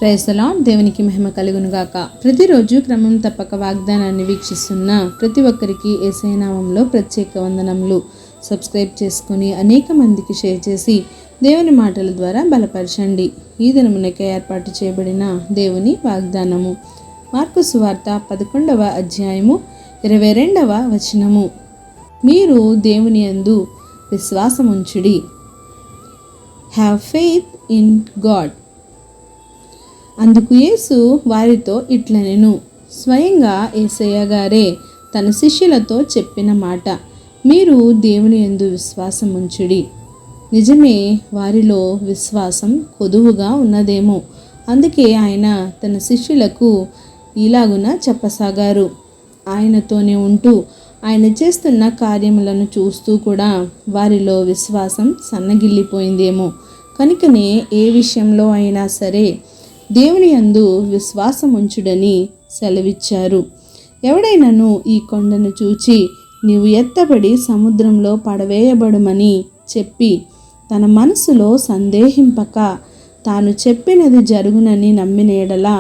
Praise the lord. దేవునికి మహిమ కలుగును గాక. ప్రతిరోజు క్రమం తప్పక వాగ్దానాన్ని వీక్షిస్తున్న ప్రతి ఒక్కరికి యేసయ్య నామములో ప్రత్యేక వందనములు. సబ్స్క్రైబ్ చేసుకుని అనేక మందికి షేర్ చేసి దేవుని మాటల ద్వారా బలపరచండి. ఈ దినమునకే ఏర్పాటు చేయబడిన దేవుని వాగ్దానము మార్కు సువార్త 11వ అధ్యాయము 22వ వచనము. మీరు దేవుని యందు విశ్వాసముంచుడి. Have faith in God. అందుకు యేసు వారితో ఇట్లనెను. స్వయంగా యేసయ్య గారే తన శిష్యులతో చెప్పిన మాట. మీరు దేవుని యందు విశ్వాసముంచుడి. నిజమే, వారిలో విశ్వాసం కొదువుగా ఉన్నదేమో. అందుకే ఆయన తన శిష్యులకు ఇలాగున చెప్పసాగారు. ఆయనతోనే ఉంటూ ఆయన చేస్తున్న కార్యములను చూస్తూ కూడా వారిలో విశ్వాసం సన్నగిల్లిపోయిందేమో. కనుకనే ఏ విషయంలో అయినా సరే దేవుని యందు విశ్వాసం ఉంచుడని సెలవిచ్చారు. ఎవడైనాను ఈ కొండను చూచి నీవు ఎత్తబడి సముద్రంలో పడవేయబడుమని చెప్పి తన మనసులో సందేహింపక తాను చెప్పినది జరుగునని నమ్మినేడలా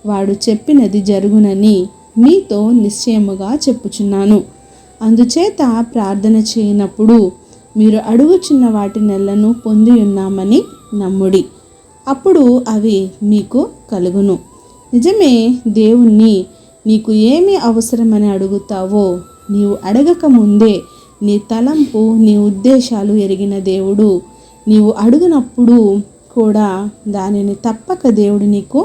వాడు చెప్పినది జరుగునని మీతో నిశ్చయముగా చెప్పుచున్నాను. అందుచేత ప్రార్థన చేయనప్పుడు మీరు అడుగుచున్న వాటి నెలను పొంది ఉన్నామని నమ్ముడి, అప్పుడు అవి మీకు కలుగును. నిజమే, దేవుణ్ణి నీకు ఏమి అవసరమని అడుగుతావో నీవు అడగక ముందే నీ తలంపు నీ ఉద్దేశాలు ఎరిగిన దేవుడు. నీవు అడుగునప్పుడు కూడా దానిని తప్పక దేవుడు నీకు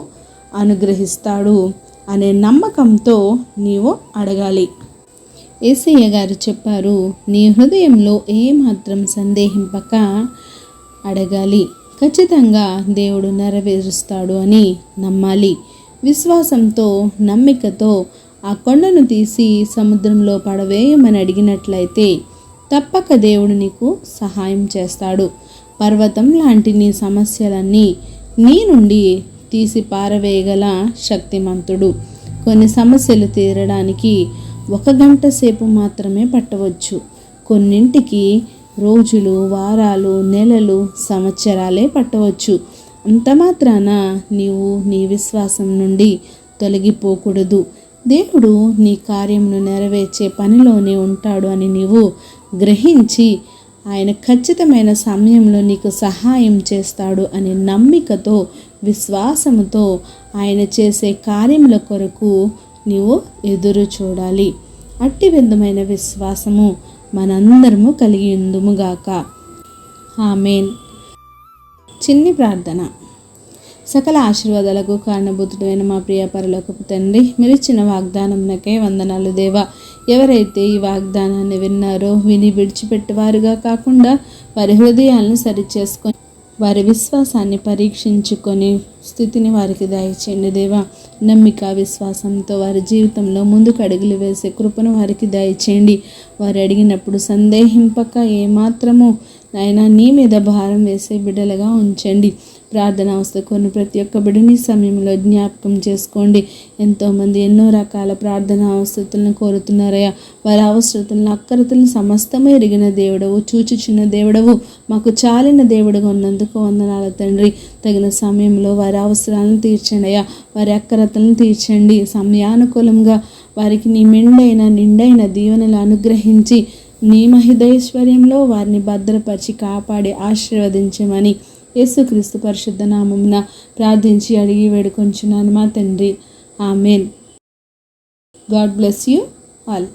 అనుగ్రహిస్తాడు అనే నమ్మకంతో నీవు అడగాలి. యేసయ్య గారు చెప్పారు, నీ హృదయంలో ఏమాత్రం సందేహింపక అడగాలి, ఖచ్చితంగా దేవుడు నెరవేరుస్తాడు అని నమ్మాలి. విశ్వాసంతో నమ్మికతో ఆ కొండను తీసి సముద్రంలో పడవేయమని అడిగినట్లయితే తప్పక దేవుడు నీకు సహాయం చేస్తాడు. పర్వతం లాంటి నీ సమస్యలన్నీ నీ నుండి తీసి పారవేయగల శక్తిమంతుడు. కొన్ని సమస్యలు తీరడానికి 1 గంట సేపు మాత్రమే పట్టవచ్చు. కొన్నింటికి రోజులు, వారాలు, నెలలు, సంవత్సరాలే పట్టవచ్చు. అంత మాత్రాన నీవు నీ విశ్వాసం నుండి తొలగిపోకూడదు. దేవుడు నీ కార్యమును నెరవేర్చే పనిలోనే ఉంటాడు అని నీవు గ్రహించి ఆయన ఖచ్చితమైన సమయంలో నీకు సహాయం చేస్తాడు అనే నమ్మికతో, విశ్వాసముతో ఆయన చేసే కార్యముల కొరకు నీవు ఎదురు చూడాలి. అట్టి విధమైన విశ్వాసము మనందరము కలిగి ఉందుముగాక. ఆమేన్. చిన్ని ప్రార్థన. సకల ఆశీర్వాదాలకు కారణభూతుడైన మా ప్రియ పరలోకపు తండ్రి, మీరు ఇచ్చిన వాగ్దానంనకే వందనాలు దేవా. ఎవరైతే ఈ వాగ్దానాన్ని విన్నారో విని విడిచిపెట్టేవారుగా కాకుండా వారి హృదయాలను సరిచేసుకొని వారి విశ్వాసాన్ని పరీక్షించుకొని స్థితిని వారికి దయచేయండి దేవా. నమ్మిక విశ్వాసంతో వారి జీవితంలో ముందుకు అడుగులు వేసే కృపను వారికి దయచేయండి. వారు అడిగినప్పుడు సందేహింపక ఏమాత్రము నాయనా నీ మీద భారం వేసే బిడ్డలుగా ఉంచండి. ప్రార్థన అవసరం ప్రతి ఒక్క బిడ్డని సమయంలో జ్ఞాపకం చేసుకోండి. ఎంతోమంది ఎన్నో రకాల ప్రార్థన అవసరతలను కోరుతున్నారయ్యా. వారి అవసరతలను, అక్కరతలను సమస్తము ఎరిగిన దేవుడవు, చూచుచున్న దేవుడవు, మాకు చాలిన దేవుడుగా ఉన్నందుకు వందనాలు తండ్రి. తగిన సమయంలో వారి అవసరాలను తీర్చండి అయ్యా. వారి అక్కరతలను తీర్చండి. సమయానుకూలంగా వారికి నీ నిండైన దీవెనలు అనుగ్రహించి నీ మహిదైశ్వర్యంలో వారిని భద్రపరిచి కాపాడి ఆశీర్వదించమని యేసుక్రీస్తు పరిశుద్ధ నామమున ప్రార్థించి అడిగి వేడుకొంచున్నాను మా తండ్రి. Amen. God bless you all.